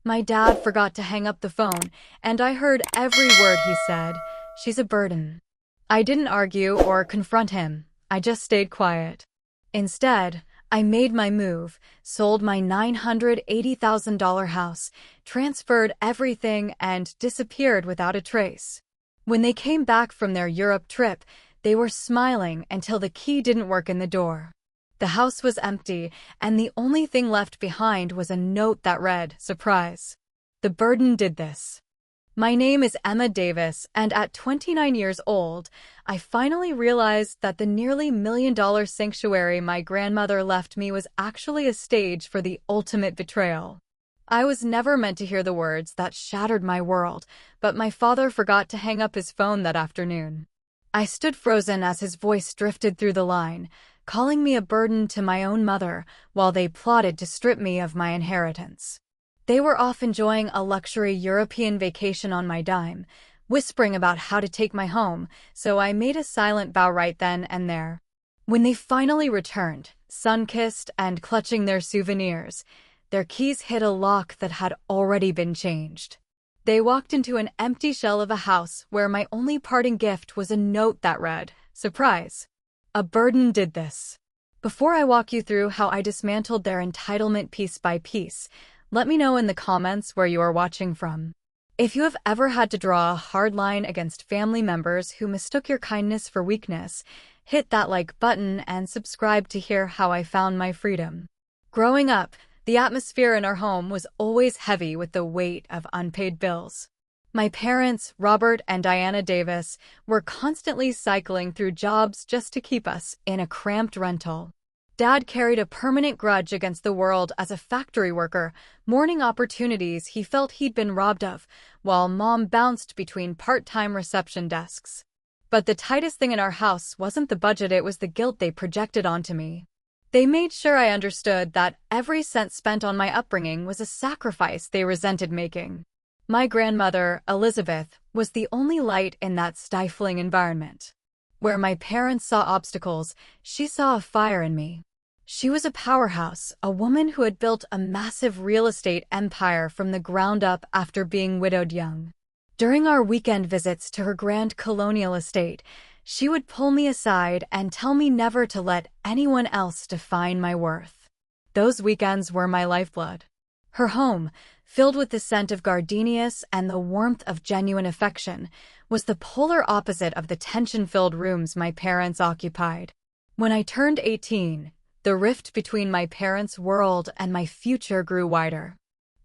My dad forgot to hang up the phone, and I heard every word he said. She's a burden. I didn't argue or confront him. I just stayed quiet. Instead, I made my move, sold my $980,000 house, transferred everything, and disappeared without a trace. When they came back from their Europe trip, they were smiling until the key didn't work in the door. The house was empty, and the only thing left behind was a note that read, "Surprise. The burden did this." My name is Emma Davis, and at 29 years old, I finally realized that the nearly $1 million sanctuary my grandmother left me was actually a stage for the ultimate betrayal. I was never meant to hear the words that shattered my world, but my father forgot to hang up his phone that afternoon. I stood frozen as his voice drifted through the line, calling me a burden to my own mother while they plotted to strip me of my inheritance. They were off enjoying a luxury European vacation on my dime, whispering about how to take my home, so I made a silent vow right then and there. When they finally returned, sun-kissed and clutching their souvenirs, their keys hit a lock that had already been changed. They walked into an empty shell of a house where my only parting gift was a note that read, "Surprise. A burden did this." Before I walk you through how I dismantled their entitlement piece by piece, let me know in the comments where you are watching from. If you have ever had to draw a hard line against family members who mistook your kindness for weakness, hit that like button and subscribe to hear how I found my freedom. Growing up, the atmosphere in our home was always heavy with the weight of unpaid bills. My parents, Robert and Diana Davis, were constantly cycling through jobs just to keep us in a cramped rental. Dad carried a permanent grudge against the world as a factory worker, mourning opportunities he felt he'd been robbed of, while Mom bounced between part-time reception desks. But the tightest thing in our house wasn't the budget, it was the guilt they projected onto me. They made sure I understood that every cent spent on my upbringing was a sacrifice they resented making. My grandmother, Elizabeth, was the only light in that stifling environment. Where my parents saw obstacles, she saw a fire in me. She was a powerhouse, a woman who had built a massive real estate empire from the ground up after being widowed young. During our weekend visits to her grand colonial estate, she would pull me aside and tell me never to let anyone else define my worth. Those weekends were my lifeblood. Her home, filled with the scent of gardenias and the warmth of genuine affection, was the polar opposite of the tension-filled rooms my parents occupied. When I turned 18, the rift between my parents' world and my future grew wider.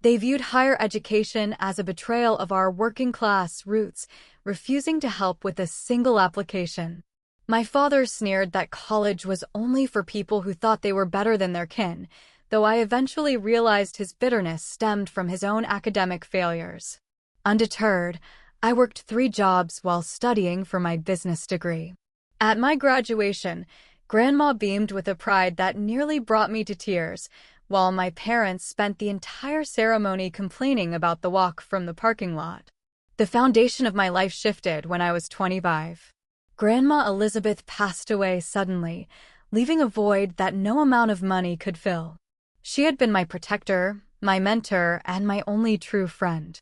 They viewed higher education as a betrayal of our working-class roots, refusing to help with a single application. My father sneered that college was only for people who thought they were better than their kin, though I eventually realized his bitterness stemmed from his own academic failures. Undeterred, I worked 3 jobs while studying for my business degree. At my graduation, Grandma beamed with a pride that nearly brought me to tears, while my parents spent the entire ceremony complaining about the walk from the parking lot. The foundation of my life shifted when I was 25. Grandma Elizabeth passed away suddenly, leaving a void that no amount of money could fill. She had been my protector, my mentor, and my only true friend.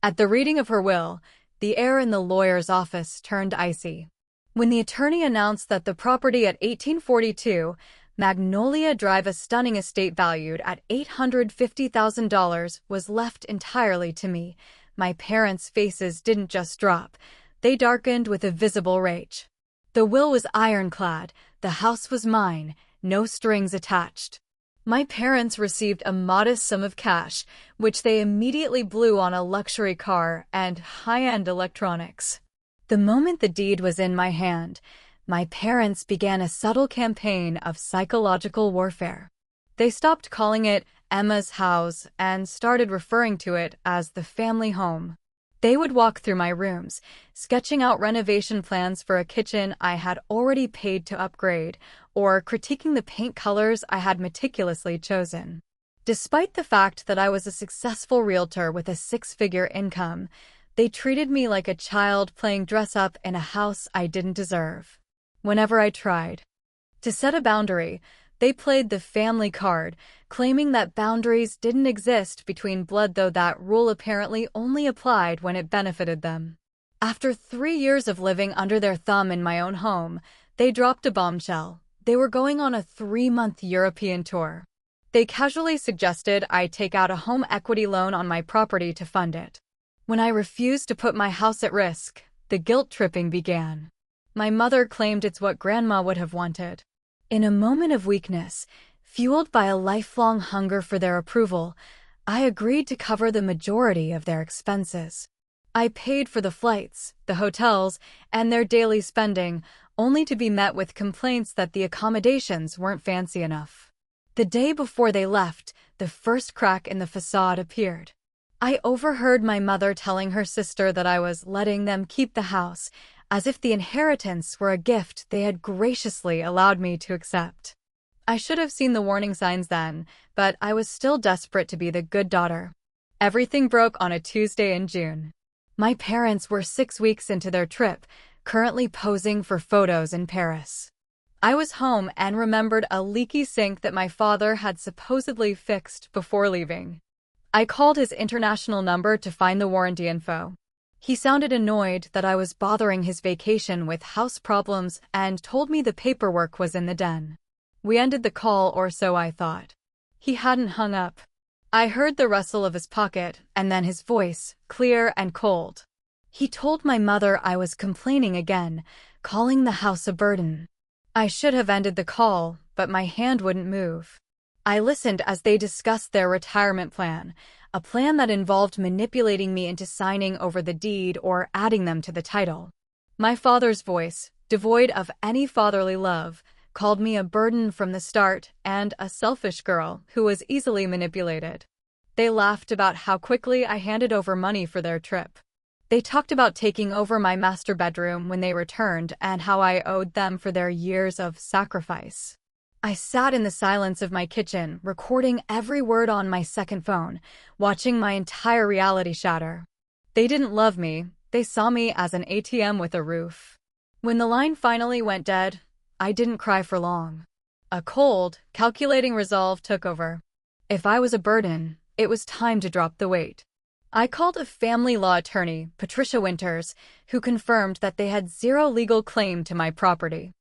At the reading of her will, the air in the lawyer's office turned icy. When the attorney announced that the property at 1842 Magnolia Drive, a stunning estate valued at $850,000, was left entirely to me, my parents' faces didn't just drop, they darkened with a visible rage. The will was ironclad, the house was mine, no strings attached. My parents received a modest sum of cash, which they immediately blew on a luxury car and high-end electronics. The moment the deed was in my hand, my parents began a subtle campaign of psychological warfare. They stopped calling it Emma's house and started referring to it as the family home. They would walk through my rooms, sketching out renovation plans for a kitchen I had already paid to upgrade, or critiquing the paint colors I had meticulously chosen. Despite the fact that I was a successful realtor with a 6-figure income, they treated me like a child playing dress-up in a house I didn't deserve. Whenever I tried to set a boundary, They played the family card, claiming that boundaries didn't exist between blood, though that rule apparently only applied when it benefited them. After 3 years of living under their thumb in my own home, they dropped a bombshell. They were going on a 3-month European tour. They casually suggested I take out a home equity loan on my property to fund it. When I refused to put my house at risk, the guilt-tripping began. My mother claimed it's what Grandma would have wanted. In a moment of weakness, fueled by a lifelong hunger for their approval, I agreed to cover the majority of their expenses. I paid for the flights, the hotels, and their daily spending, only to be met with complaints that the accommodations weren't fancy enough. The day before they left, the first crack in the facade appeared. I overheard my mother telling her sister that I was letting them keep the house, as if the inheritance were a gift they had graciously allowed me to accept. I should have seen the warning signs then, but I was still desperate to be the good daughter. Everything broke on a Tuesday in June. My parents were 6 weeks into their trip, currently posing for photos in Paris. I was home and remembered a leaky sink that my father had supposedly fixed before leaving. I called his international number to find the warranty info. He sounded annoyed that I was bothering his vacation with house problems and told me the paperwork was in the den. We ended the call, or so I thought. He hadn't hung up. I heard the rustle of his pocket, and then his voice, clear and cold. He told my mother I was complaining again, calling the house a burden. I should have ended the call, but my hand wouldn't move. I listened as they discussed their retirement plan, a plan that involved manipulating me into signing over the deed or adding them to the title. My father's voice, devoid of any fatherly love, called me a burden from the start and a selfish girl who was easily manipulated. They laughed about how quickly I handed over money for their trip. They talked about taking over my master bedroom when they returned and how I owed them for their years of sacrifice. I sat in the silence of my kitchen, recording every word on my second phone, watching my entire reality shatter. They didn't love me. They saw me as an ATM with a roof. When the line finally went dead, I didn't cry for long. A cold, calculating resolve took over. If I was a burden, it was time to drop the weight. I called a family law attorney, Patricia Winters, who confirmed that they had zero legal claim to my property.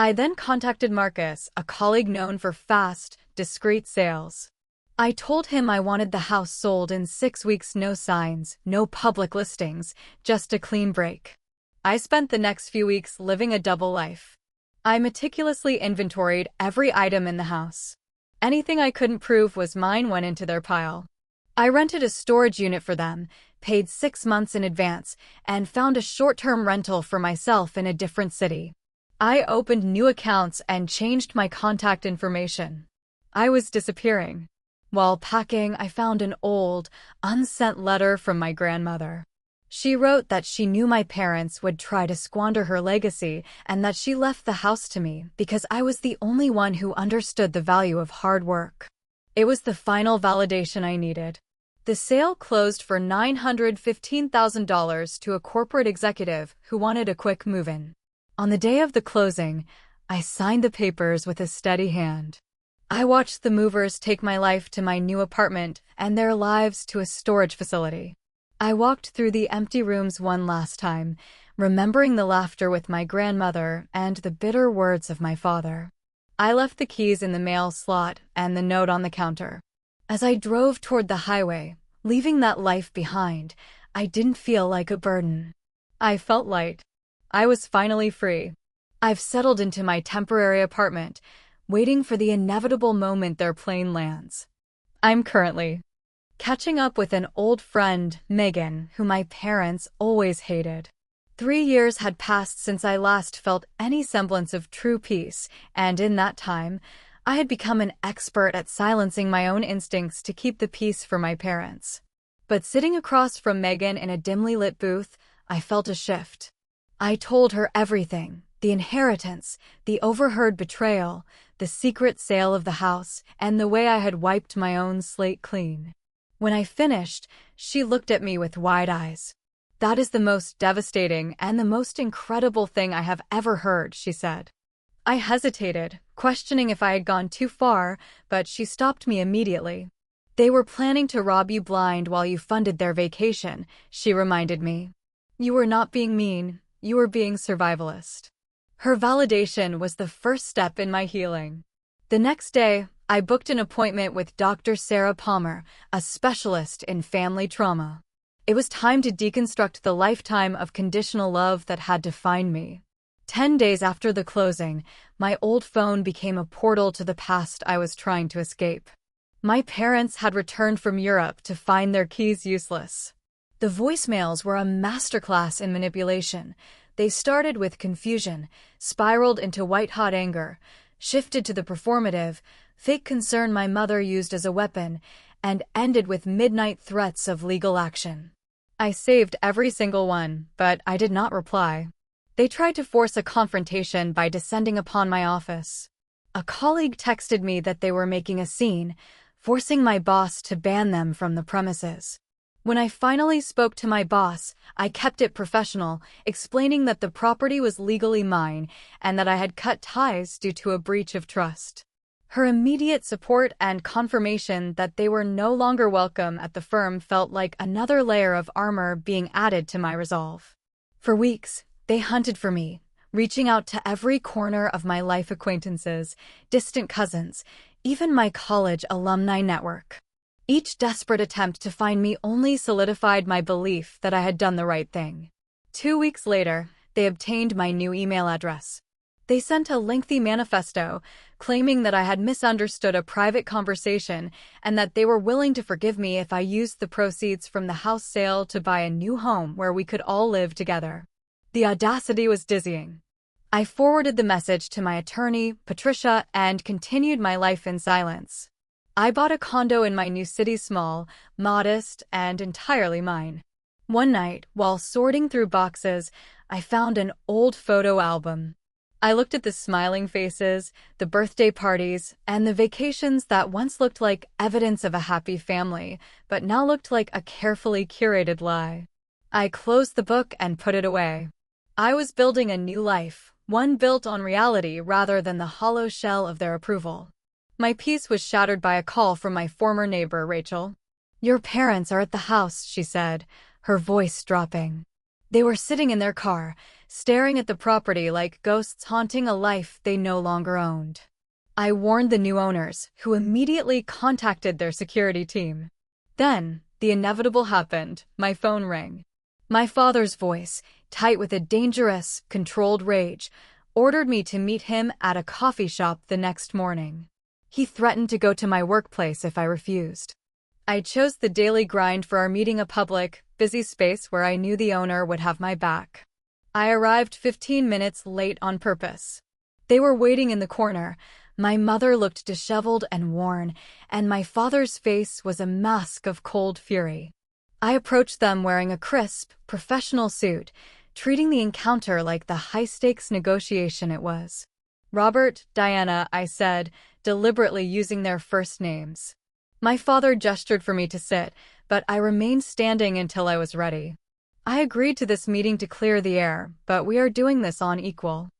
I then contacted Marcus, a colleague known for fast, discreet sales. I told him I wanted the house sold in 6 weeks, no signs, no public listings, just a clean break. I spent the next few weeks living a double life. I meticulously inventoried every item in the house. Anything I couldn't prove was mine went into their pile. I rented a storage unit for them, paid 6 months in advance, and found a short-term rental for myself in a different city. I opened new accounts and changed my contact information. I was disappearing. While packing, I found an old, unsent letter from my grandmother. She wrote that she knew my parents would try to squander her legacy and that she left the house to me because I was the only one who understood the value of hard work. It was the final validation I needed. The sale closed for $915,000 to a corporate executive who wanted a quick move-in. On the day of the closing, I signed the papers with a steady hand. I watched the movers take my life to my new apartment and their lives to a storage facility. I walked through the empty rooms one last time, remembering the laughter with my grandmother and the bitter words of my father. I left the keys in the mail slot and the note on the counter. As I drove toward the highway, leaving that life behind, I didn't feel like a burden. I felt light. I was finally free. I've settled into my temporary apartment, waiting for the inevitable moment their plane lands. I'm currently catching up with an old friend, Megan, who my parents always hated. 3 years had passed since I last felt any semblance of true peace, and in that time, I had become an expert at silencing my own instincts to keep the peace for my parents. But sitting across from Megan in a dimly lit booth, I felt a shift. I told her everything, the inheritance, the overheard betrayal, the secret sale of the house, and the way I had wiped my own slate clean. When I finished, she looked at me with wide eyes. "That is the most devastating and the most incredible thing I have ever heard," she said. I hesitated, questioning if I had gone too far, but she stopped me immediately. They were planning to rob you blind while you funded their vacation, she reminded me. You were not being mean, you were being survivalist. Her validation was the first step in my healing. The next day, I booked an appointment with Dr. Sarah Palmer, a specialist in family trauma. It was time to deconstruct the lifetime of conditional love that had defined me. 10 days after the closing, my old phone became a portal to the past I was trying to escape. My parents had returned from Europe to find their keys useless. The voicemails were a masterclass in manipulation. They started with confusion, spiraled into white-hot anger, shifted to the performative, fake concern my mother used as a weapon, and ended with midnight threats of legal action. I saved every single one, but I did not reply. They tried to force a confrontation by descending upon my office. A colleague texted me that they were making a scene, forcing my boss to ban them from the premises. When I finally spoke to my boss, I kept it professional, explaining that the property was legally mine and that I had cut ties due to a breach of trust. Her immediate support and confirmation that they were no longer welcome at the firm felt like another layer of armor being added to my resolve. For weeks, they hunted for me, reaching out to every corner of my life: acquaintances, distant cousins, even my college alumni network. Each desperate attempt to find me only solidified my belief that I had done the right thing. 2 weeks later, they obtained my new email address. They sent a lengthy manifesto claiming that I had misunderstood a private conversation and that they were willing to forgive me if I used the proceeds from the house sale to buy a new home where we could all live together. The audacity was dizzying. I forwarded the message to my attorney, Patricia, and continued my life in silence. I bought a condo in my new city, small, modest, and entirely mine. One night, while sorting through boxes, I found an old photo album. I looked at the smiling faces, the birthday parties, and the vacations that once looked like evidence of a happy family, but now looked like a carefully curated lie. I closed the book and put it away. I was building a new life, one built on reality rather than the hollow shell of their approval. My peace was shattered by a call from my former neighbor, Rachel. "Your parents are at the house," she said, her voice dropping. They were sitting in their car, staring at the property like ghosts haunting a life they no longer owned. I warned the new owners, who immediately contacted their security team. Then, the inevitable happened. My phone rang. My father's voice, tight with a dangerous, controlled rage, ordered me to meet him at a coffee shop the next morning. He threatened to go to my workplace if I refused. I chose the daily grind for our meeting, a public, busy space where I knew the owner would have my back. I arrived 15 minutes late on purpose. They were waiting in the corner. My mother looked disheveled and worn, and my father's face was a mask of cold fury. I approached them wearing a crisp, professional suit, treating the encounter like the high-stakes negotiation it was. "Robert, Diana," I said, deliberately using their first names. My father gestured for me to sit, but I remained standing until I was ready. "I agreed to this meeting to clear the air, but we are doing this on equal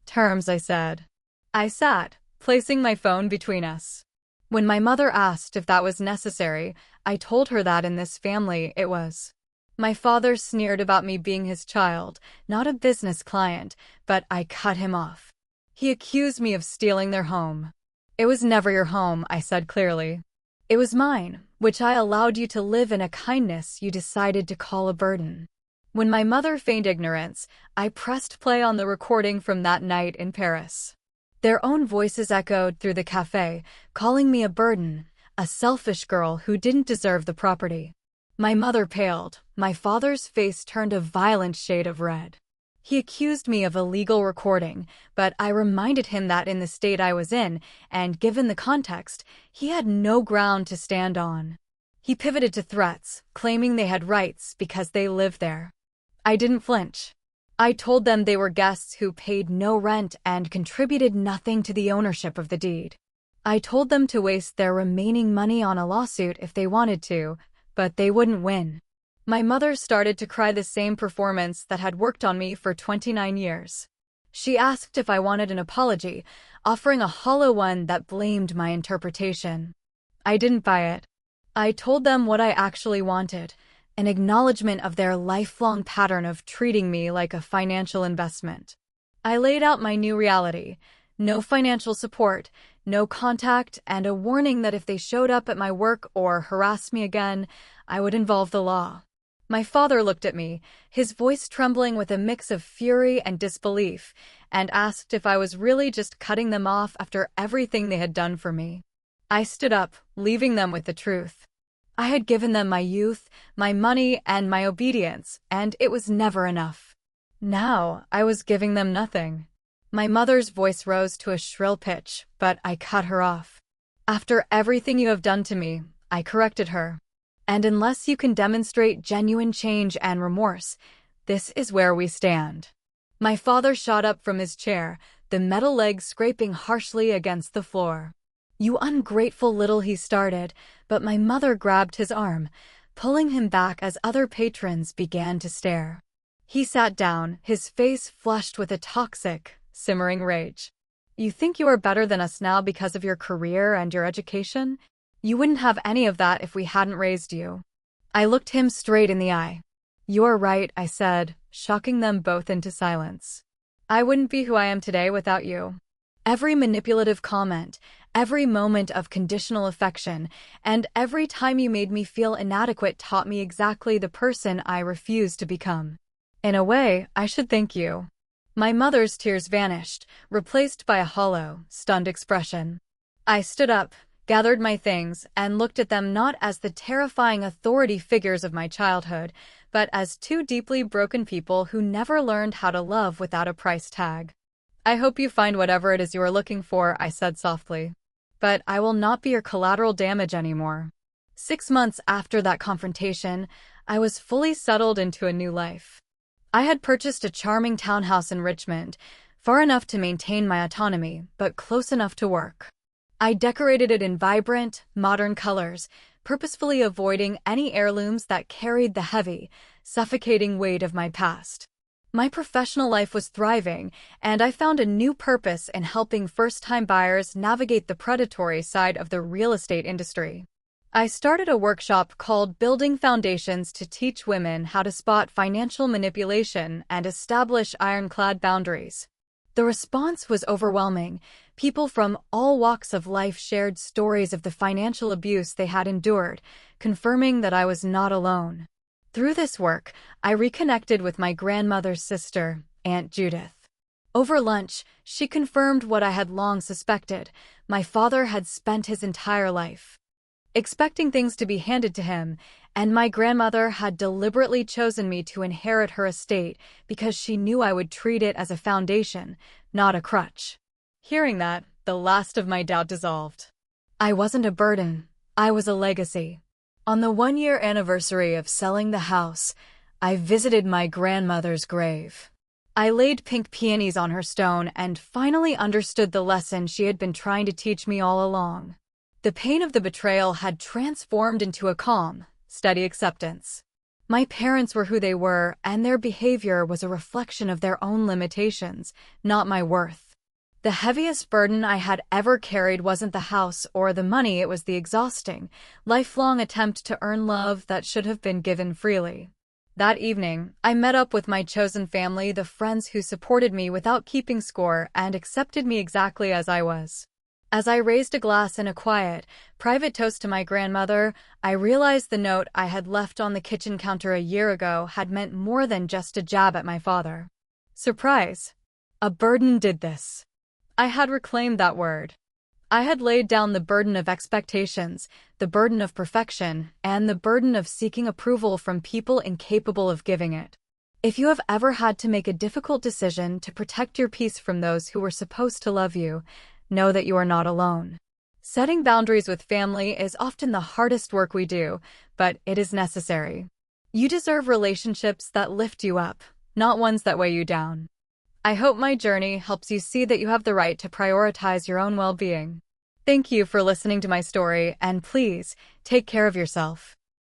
terms," I said. I sat, placing my phone between us. When my mother asked if that was necessary, I told her that in this family it was. My father sneered about me being his child, not a business client, but I cut him off. He accused me of stealing their home. "It was never your home," I said clearly. "It was mine, which I allowed you to live in a kindness you decided to call a burden." When my mother feigned ignorance, I pressed play on the recording from that night in Paris. Their own voices echoed through the cafe, calling me a burden, a selfish girl who didn't deserve the property. My mother paled. My father's face turned a violent shade of red. He accused me of illegal recording, but I reminded him that in the state I was in, and given the context, he had no ground to stand on. He pivoted to threats, claiming they had rights because they lived there. I didn't flinch. I told them they were guests who paid no rent and contributed nothing to the ownership of the deed. I told them to waste their remaining money on a lawsuit if they wanted to, but they wouldn't win. My mother started to cry, the same performance that had worked on me for 29 years. She asked if I wanted an apology, offering a hollow one that blamed my interpretation. I didn't buy it. I told them what I actually wanted, an acknowledgement of their lifelong pattern of treating me like a financial investment. I laid out my new reality: no financial support, no contact, and a warning that if they showed up at my work or harassed me again, I would involve the law. My father looked at me, his voice trembling with a mix of fury and disbelief, and asked if I was really just cutting them off after everything they had done for me. I stood up, leaving them with the truth. I had given them my youth, my money, and my obedience, and it was never enough. Now, I was giving them nothing. My mother's voice rose to a shrill pitch, but I cut her off. "After everything you have done to me," I corrected her. "And unless you can demonstrate genuine change and remorse, this is where we stand." My father shot up from his chair, the metal legs scraping harshly against the floor. "You ungrateful little," he started, but my mother grabbed his arm, pulling him back as other patrons began to stare. He sat down, his face flushed with a toxic, simmering rage. "You think you are better than us now because of your career and your education? You wouldn't have any of that if we hadn't raised you." I looked him straight in the eye. "You're right," I said, shocking them both into silence. "I wouldn't be who I am today without you." Every manipulative comment, every moment of conditional affection, and every time you made me feel inadequate taught me exactly the person I refused to become. In a way, I should thank you. My mother's tears vanished, replaced by a hollow, stunned expression. I stood up, gathered my things, and looked at them not as the terrifying authority figures of my childhood, but as two deeply broken people who never learned how to love without a price tag. "I hope you find whatever it is you are looking for," I said softly. "But I will not be your collateral damage anymore." 6 months after that confrontation, I was fully settled into a new life. I had purchased a charming townhouse in Richmond, far enough to maintain my autonomy, but close enough to work. I decorated it in vibrant, modern colors, purposefully avoiding any heirlooms that carried the heavy, suffocating weight of my past. My professional life was thriving, and I found a new purpose in helping first-time buyers navigate the predatory side of the real estate industry. I started a workshop called Building Foundations to teach women how to spot financial manipulation and establish ironclad boundaries. The response was overwhelming. People from all walks of life shared stories of the financial abuse they had endured, confirming that I was not alone. Through this work, I reconnected with my grandmother's sister, Aunt Judith. Over lunch, she confirmed what I had long suspected: my father had spent his entire life expecting things to be handed to him, and my grandmother had deliberately chosen me to inherit her estate because she knew I would treat it as a foundation, not a crutch. Hearing that, the last of my doubt dissolved. I wasn't a burden, I was a legacy. On the 1-year anniversary of selling the house, I visited my grandmother's grave. I laid pink peonies on her stone and finally understood the lesson she had been trying to teach me all along. The pain of the betrayal had transformed into a calm, steady acceptance. My parents were who they were, and their behavior was a reflection of their own limitations, not my worth. The heaviest burden I had ever carried wasn't the house or the money, it was the exhausting, lifelong attempt to earn love that should have been given freely. That evening, I met up with my chosen family, the friends who supported me without keeping score and accepted me exactly as I was. As I raised a glass in a quiet, private toast to my grandmother, I realized the note I had left on the kitchen counter a year ago had meant more than just a jab at my father. Surprise! A burden did this. I had reclaimed that word. I had laid down the burden of expectations, the burden of perfection, and the burden of seeking approval from people incapable of giving it. If you have ever had to make a difficult decision to protect your peace from those who were supposed to love you, know that you are not alone. Setting boundaries with family is often the hardest work we do, but it is necessary. You deserve relationships that lift you up, not ones that weigh you down. I hope my journey helps you see that you have the right to prioritize your own well-being. Thank you for listening to my story, and please, take care of yourself.